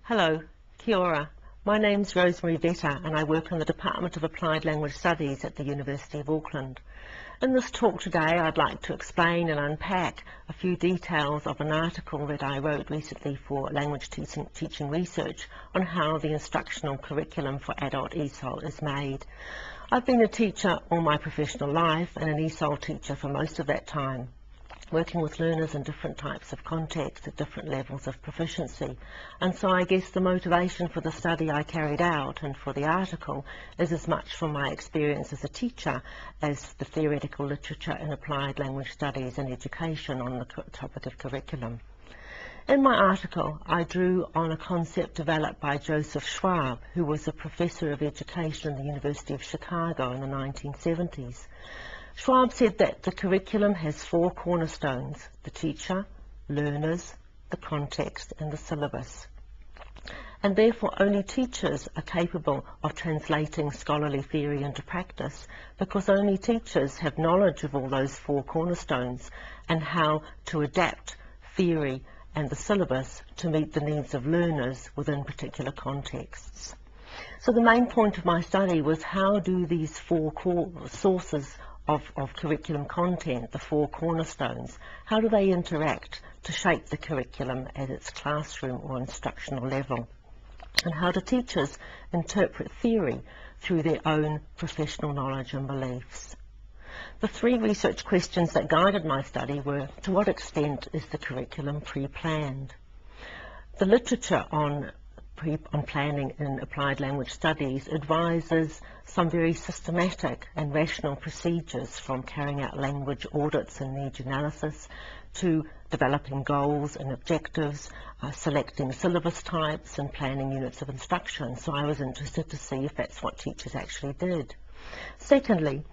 Hello, kia ora. My name's Rosemary Wette and I work in the Department of Applied Language Studies at the University of Auckland. In this talk today I'd like to explain and unpack a few details of an article that I wrote recently for language teaching research on how the instructional curriculum for adult ESOL is made. I've been a teacher all my professional life and an ESOL teacher for most of that time, working with learners in different types of contexts at different levels of proficiency. And so I guess the motivation for the study I carried out and for the article is as much from my experience as a teacher as the theoretical literature in applied language studies and education on the topic of curriculum. In my article, I drew on a concept developed by Joseph Schwab, who was a professor of education in the University of Chicago in the 1970s. Schwab said that the curriculum has four cornerstones: the teacher, learners, the context, and the syllabus. And therefore only teachers are capable of translating scholarly theory into practice, because only teachers have knowledge of all those four cornerstones and how to adapt theory and the syllabus to meet the needs of learners within particular contexts. So the main point of my study was how do these four core sources of curriculum content, the four cornerstones, how do they interact to shape the curriculum at its classroom or instructional level? And how do teachers interpret theory through their own professional knowledge and beliefs? The three research questions that guided my study were: to what extent is the curriculum pre-planned? The literature on planning in applied language studies advises some very systematic and rational procedures, from carrying out language audits and needs analysis to developing goals and objectives, selecting syllabus types and planning units of instruction. So I was interested to see if that's what teachers actually did. Secondly,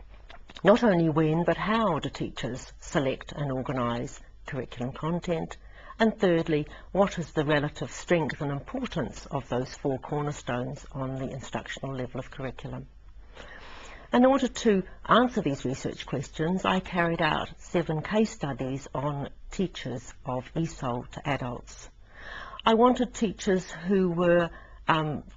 not only when but how do teachers select and organise curriculum content? And thirdly, what is the relative strength and importance of those four cornerstones on the instructional level of curriculum? In order to answer these research questions, I carried out 7 case studies on teachers of ESOL to adults. I wanted teachers who were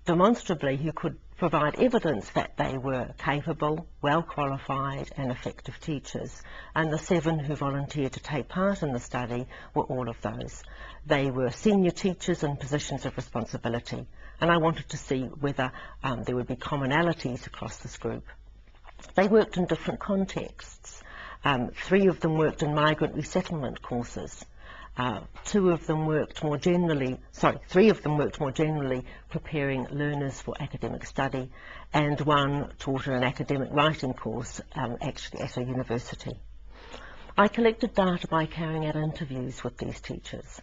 demonstrably, who could provide evidence that they were capable, well qualified and effective teachers, and the 7 who volunteered to take part in the study were all of those. They were senior teachers in positions of responsibility, and I wanted to see whether there would be commonalities across this group. They worked in different contexts. 3 of them worked in migrant resettlement courses. 3 of them worked more generally preparing learners for academic study, and 1 taught an academic writing course actually at a university. I collected data by carrying out interviews with these teachers,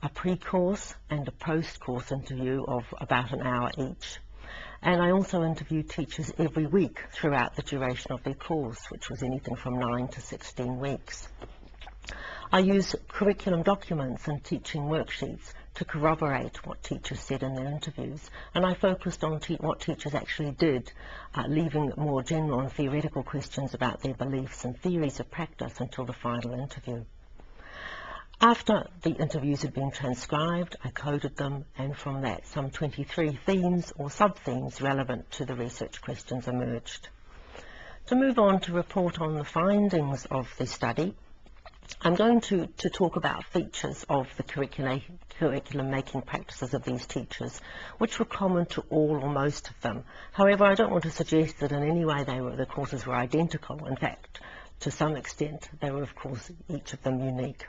a pre-course and a post-course interview of about an hour each. And I also interviewed teachers every week throughout the duration of their course, which was anything from 9 to 16 weeks. I use curriculum documents and teaching worksheets to corroborate what teachers said in their interviews, and I focused on what teachers actually did, leaving more general and theoretical questions about their beliefs and theories of practice until the final interview. After the interviews had been transcribed, I coded them, and from that some 23 themes or sub-themes relevant to the research questions emerged. To move on to report on the findings of the study, I'm going to talk about features of the curriculum making practices of these teachers, which were common to all or most of them. However, I don't want to suggest that in any way the courses were identical. In fact, to some extent, they were, of course, each of them unique.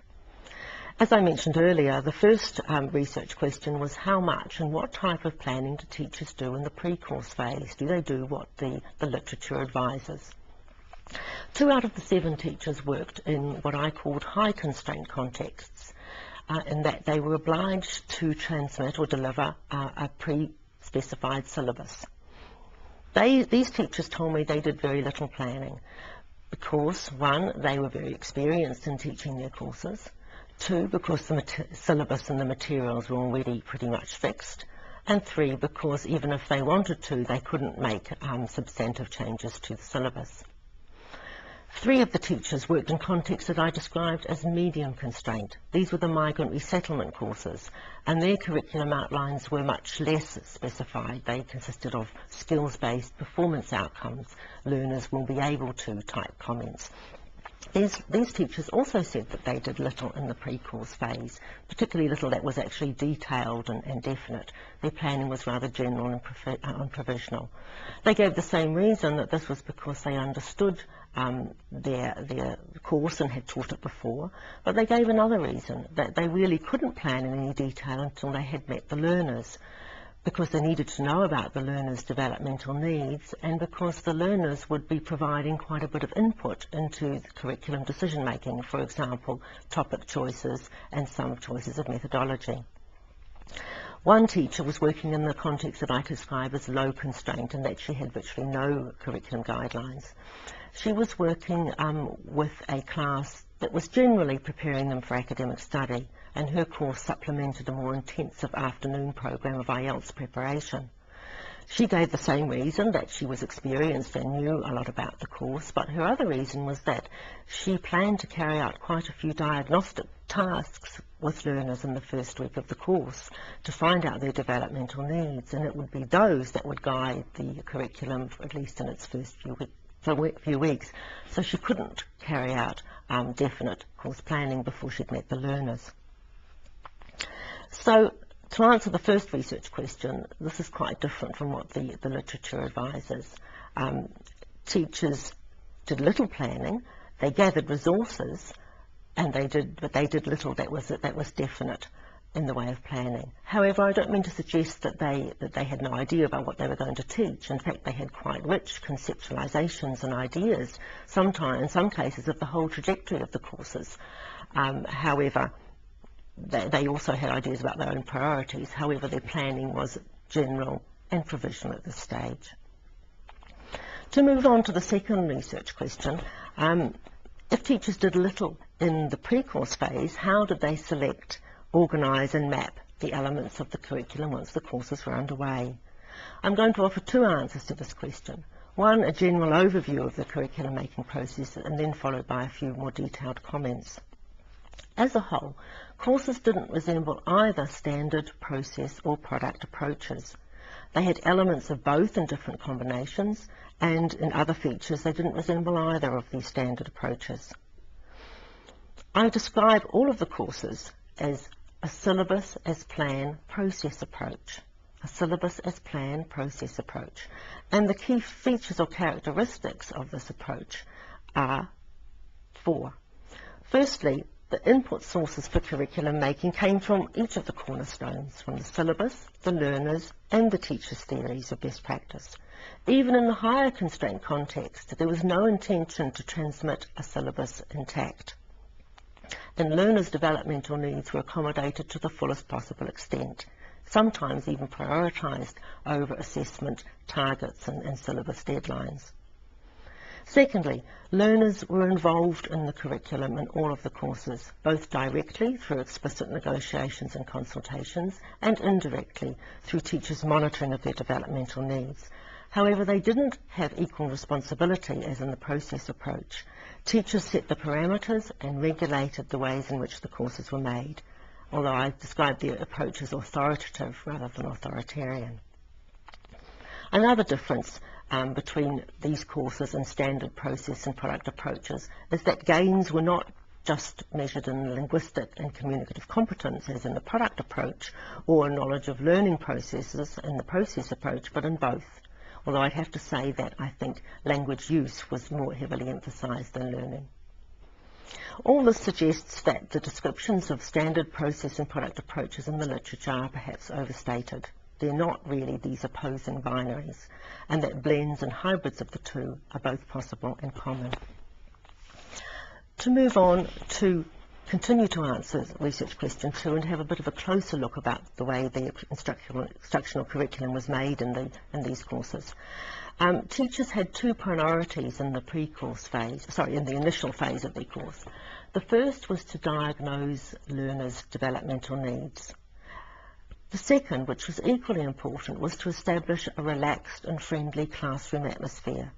As I mentioned earlier, the first research question was how much and what type of planning do teachers do in the pre-course phase? Do they do what the literature advises? 2 out of the 7 teachers worked in what I called high constraint contexts, in that they were obliged to transmit or deliver a pre-specified syllabus. These teachers told me they did very little planning because, 1, they were very experienced in teaching their courses, 2, because the syllabus and the materials were already pretty much fixed, and 3, because even if they wanted to, they couldn't make substantive changes to the syllabus. 3 of the teachers worked in contexts that I described as medium constraint. These were the migrant resettlement courses, and their curriculum outlines were much less specified. They consisted of skills-based performance outcomes. Learners will be able to type comments. These teachers also said that they did little in the pre-course phase, particularly little that was actually detailed and definite. Their planning was rather general and provisional. They gave the same reason, that this was because they understood their course and had taught it before, but they gave another reason, that they really couldn't plan in any detail until they had met the learners, because they needed to know about the learners' developmental needs, and because the learners would be providing quite a bit of input into the curriculum decision making, for example, topic choices and some choices of methodology. One teacher was working in the context that I describe as low constraint, and that she had virtually no curriculum guidelines. She was working with a class that was generally preparing them for academic study, and her course supplemented a more intensive afternoon program of IELTS preparation. She gave the same reason, that she was experienced and knew a lot about the course, but her other reason was that she planned to carry out quite a few diagnostic tasks with learners in the first week of the course to find out their developmental needs, and it would be those that would guide the curriculum, at least in its first few weeks. So she couldn't carry out definite course planning before she'd met the learners. So, to answer the first research question, this is quite different from what the literature advises. Teachers did little planning, they gathered resources, but they did little that was definite in the way of planning. However, I don't mean to suggest that they had no idea about what they were going to teach. In fact, they had quite rich conceptualizations and ideas, sometimes, in some cases, of the whole trajectory of the courses. However, they also had ideas about their own priorities. However, their planning was general and provisional at this stage. To move on to the second research question, if teachers did little in the pre-course phase, how did they select, organise and map the elements of the curriculum once the courses were underway? I'm going to offer 2 answers to this question. One, a general overview of the curriculum making process, and then followed by a few more detailed comments. As a whole, courses didn't resemble either standard, process or product approaches. They had elements of both in different combinations, and in other features they didn't resemble either of these standard approaches. I describe all of the courses as a syllabus as plan process approach. A syllabus as plan process approach. And the key features or characteristics of this approach are 4. Firstly, the input sources for curriculum making came from each of the cornerstones, from the syllabus, the learners, and the teacher's theories of best practice. Even in the higher constraint context, there was no intention to transmit a syllabus intact, and learners' developmental needs were accommodated to the fullest possible extent, sometimes even prioritised over assessment targets and syllabus deadlines. Secondly, learners were involved in the curriculum in all of the courses, both directly through explicit negotiations and consultations, and indirectly through teachers' monitoring of their developmental needs. However, they didn't have equal responsibility as in the process approach. Teachers set the parameters and regulated the ways in which the courses were made, although I described the approach as authoritative rather than authoritarian. Another difference between these courses and standard process and product approaches is that gains were not just measured in linguistic and communicative competence as in the product approach, or knowledge of learning processes in the process approach, but in both. Although I'd have to say that I think language use was more heavily emphasised than learning. All this suggests that the descriptions of standard process and product approaches in the literature are perhaps overstated. They're not really these opposing binaries, and that blends and hybrids of the two are both possible and common. To move on to continue to answer research question 2 and have a bit of a closer look about the way the instructional curriculum was made in these courses. Teachers had 2 priorities in the pre-course phase, in the initial phase of their course. The first was to diagnose learners' developmental needs. The second, which was equally important, was to establish a relaxed and friendly classroom atmosphere.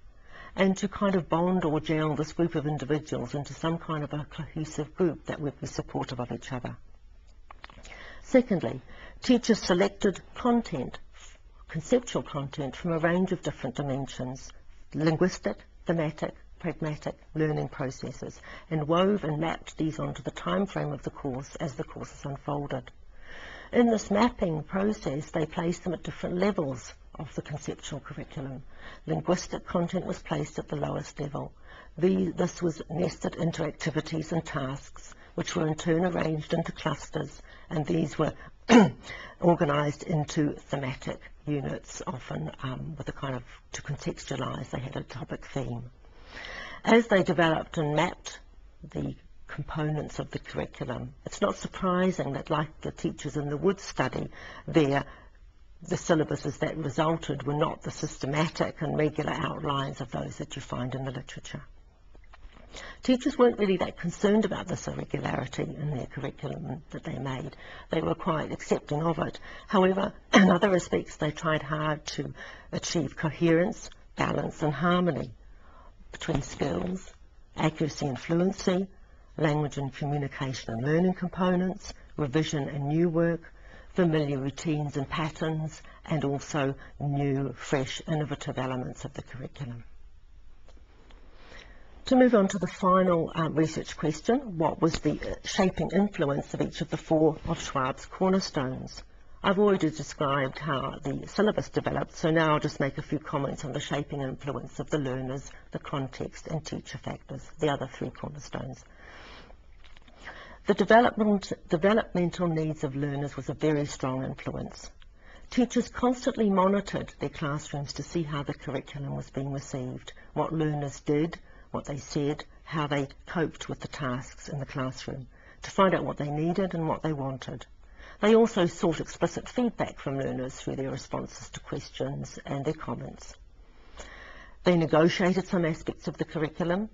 and to kind of bond or gel this group of individuals into some kind of a cohesive group that would be supportive of each other. Secondly, teachers selected content, conceptual content, from a range of different dimensions: linguistic, thematic, pragmatic learning processes, and wove and mapped these onto the time frame of the course as the courses unfolded. In this mapping process, they placed them at different levels of the conceptual curriculum. Linguistic content was placed at the lowest level. This was nested into activities and tasks, which were in turn arranged into clusters, and these were organised into thematic units, often with a kind of, to contextualise, they had a topic theme. As they developed and mapped the components of the curriculum, it's not surprising that, like the teachers in the Wood study, the syllabuses that resulted were not the systematic and regular outlines of those that you find in the literature. Teachers weren't really that concerned about this irregularity in their curriculum that they made. They were quite accepting of it. However, in other respects, they tried hard to achieve coherence, balance and harmony between skills, accuracy and fluency, language and communication and learning components, revision and new work, familiar routines and patterns, and also new, fresh, innovative elements of the curriculum. To move on to the final research question, what was the shaping influence of each of the four of Schwab's cornerstones? I've already described how the syllabus developed, so now I'll just make a few comments on the shaping influence of the learners, the context and teacher factors, the other three cornerstones. The developmental needs of learners was a very strong influence. Teachers constantly monitored their classrooms to see how the curriculum was being received, what learners did, what they said, how they coped with the tasks in the classroom, to find out what they needed and what they wanted. They also sought explicit feedback from learners through their responses to questions and their comments. They negotiated some aspects of the curriculum,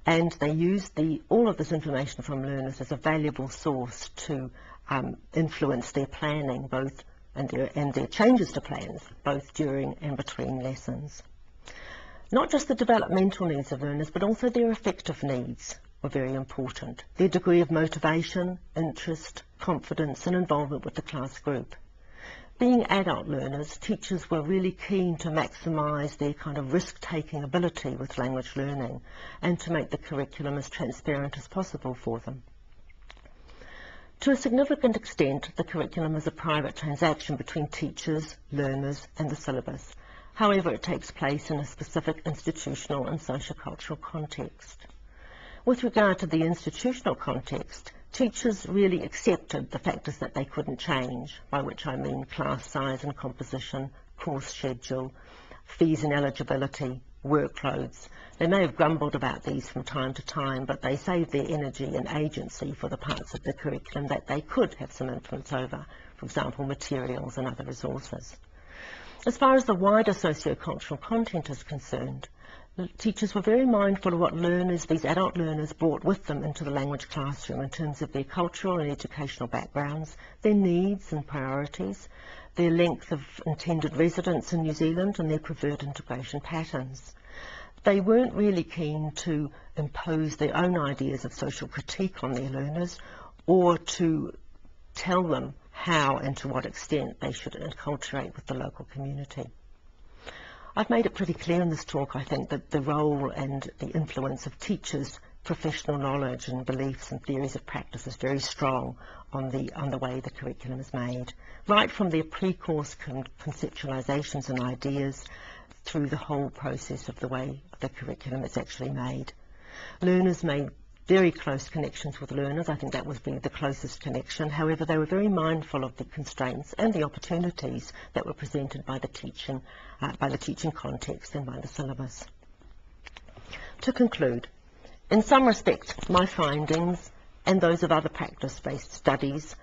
and they used all of this information from learners as a valuable source to influence their planning, both and their changes to plans, both during and between lessons. Not just the developmental needs of learners, but also their affective needs were very important. Their degree of motivation, interest, confidence and involvement with the class group. Being adult learners, teachers were really keen to maximise their kind of risk-taking ability with language learning and to make the curriculum as transparent as possible for them. To a significant extent, the curriculum is a private transaction between teachers, learners and the syllabus. However, it takes place in a specific institutional and sociocultural context. With regard to the institutional context, teachers really accepted the factors that they couldn't change, by which I mean class size and composition, course schedule, fees and eligibility, workloads. They may have grumbled about these from time to time, but they saved their energy and agency for the parts of the curriculum that they could have some influence over, for example, materials and other resources. As far as the wider sociocultural content is concerned, teachers were very mindful of what learners, these adult learners, brought with them into the language classroom in terms of their cultural and educational backgrounds, their needs and priorities, their length of intended residence in New Zealand and their preferred integration patterns. They weren't really keen to impose their own ideas of social critique on their learners or to tell them how and to what extent they should enculturate with the local community. I've made it pretty clear in this talk, I think, that the role and the influence of teachers' professional knowledge and beliefs and theories of practice is very strong on the way the curriculum is made, right from their pre-course conceptualizations and ideas through the whole process of the way the curriculum is actually made. Learners made very close connections with learners. I think that was the closest connection. However, they were very mindful of the constraints and the opportunities that were presented by the teaching context and by the syllabus. To conclude, in some respects, my findings and those of other practice-based studies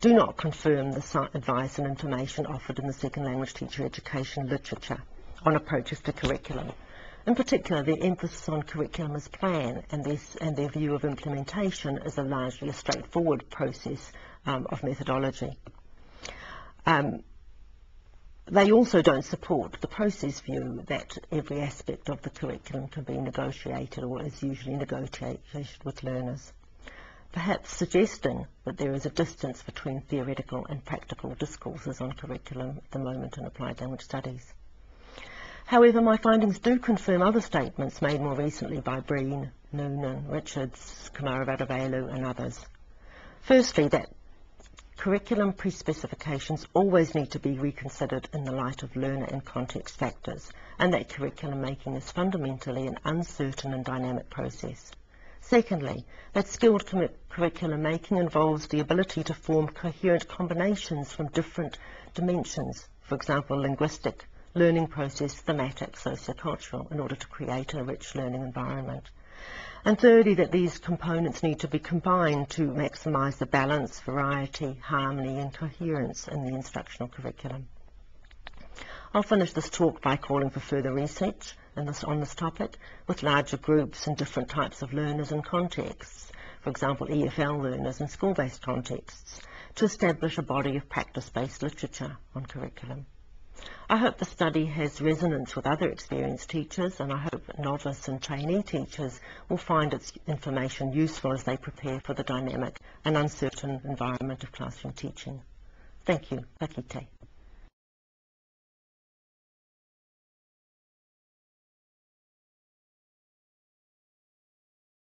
do not confirm the advice and information offered in the second language teacher education literature on approaches to curriculum. In particular, their emphasis on curriculum as plan and their view of implementation as largely a straightforward process of methodology. They also don't support the process view that every aspect of the curriculum can be negotiated or is usually negotiated with learners, perhaps suggesting that there is a distance between theoretical and practical discourses on curriculum at the moment in applied language studies. However, my findings do confirm other statements made more recently by Breen, Noonan, Richards, Kumaravatavelu and others. Firstly, that curriculum pre-specifications always need to be reconsidered in the light of learner and context factors, and that curriculum making is fundamentally an uncertain and dynamic process. Secondly, that skilled curriculum making involves the ability to form coherent combinations from different dimensions, for example, linguistic, learning process, thematic, sociocultural, in order to create a rich learning environment. And thirdly, that these components need to be combined to maximise the balance, variety, harmony and coherence in the instructional curriculum. I'll finish this talk by calling for further research on this topic with larger groups and different types of learners and contexts, for example EFL learners and school-based contexts, to establish a body of practice-based literature on curriculum. I hope the study has resonance with other experienced teachers, and I hope novice and trainee teachers will find its information useful as they prepare for the dynamic and uncertain environment of classroom teaching. Thank you. Ka kite.